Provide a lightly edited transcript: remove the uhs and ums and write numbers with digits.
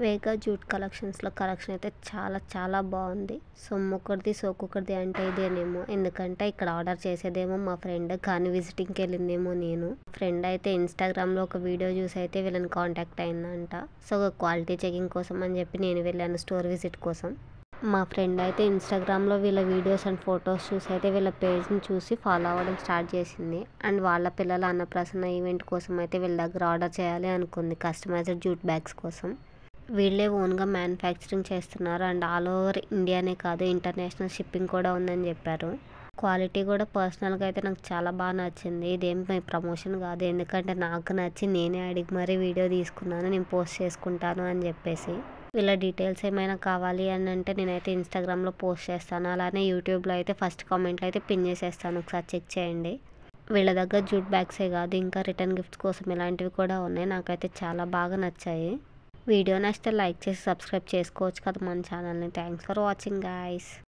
వేగా jute కలెక్షన్స్లో collection అయితే చాలా చాలా బాగుంది. సొమ్మొకరిది సోకొకరిది అంటే ఇదేనేమో, ఎందుకంటే ఇక్కడ ఆర్డర్ చేసేదేమో మా ఫ్రెండ్, కానీ విజిటింగ్కి వెళ్ళిందేమో నేను. ఫ్రెండ్ అయితే ఇన్స్టాగ్రామ్లో ఒక వీడియో చూసి అయితే వీళ్ళని కాంటాక్ట్ అయిందంట. సో క్వాలిటీ చెకింగ్ కోసం అని చెప్పి నేను వెళ్ళాను స్టోర్ విజిట్ కోసం. మా ఫ్రెండ్ అయితే ఇన్స్టాగ్రామ్లో వీళ్ళ వీడియోస్ అండ్ ఫొటోస్ చూసి అయితే వీళ్ళ పేజ్ని చూసి ఫాలో అవ్వడం స్టార్ట్ చేసింది. అండ్ వాళ్ళ పిల్లల అన్నప్రసన్న ఈవెంట్ కోసం అయితే వీళ్ళ దగ్గర ఆర్డర్ చేయాలి అనుకుంది కస్టమైజ్డ్ జూట్ బ్యాగ్స్ కోసం. వీళ్ళే ఓన్గా మ్యానుఫ్యాక్చరింగ్ చేస్తున్నారు అండ్ ఆల్ ఓవర్ ఇండియానే కాదు ఇంటర్నేషనల్ షిప్పింగ్ కూడా ఉందని చెప్పారు. క్వాలిటీ కూడా పర్సనల్గా అయితే నాకు చాలా బాగా నచ్చింది. ఇదేం ప్రమోషన్ కాదు, ఎందుకంటే నాకు నచ్చి నేనే అడిగి మరీ వీడియో తీసుకున్నాను, నేను పోస్ట్ చేసుకుంటాను అని చెప్పేసి. వీళ్ళ డీటెయిల్స్ ఏమైనా కావాలి అని అంటే నేనైతే ఇన్స్టాగ్రామ్లో పోస్ట్ చేస్తాను, అలానే యూట్యూబ్లో అయితే ఫస్ట్ కామెంట్లో అయితే పిన్ చేసేస్తాను, ఒకసారి చెక్ చేయండి. వీళ్ళ దగ్గర జూట్ బ్యాగ్సే కాదు ఇంకా రిటర్న్ గిఫ్ట్స్ కోసం ఇలాంటివి కూడా ఉన్నాయి. నాకైతే చాలా బాగా నచ్చాయి. వీడియో నచ్చితే లైక్ చేసి సబ్స్క్రైబ్ చేసుకోవచ్చు కదా మన ఛానల్ని. Thanks for watching guys.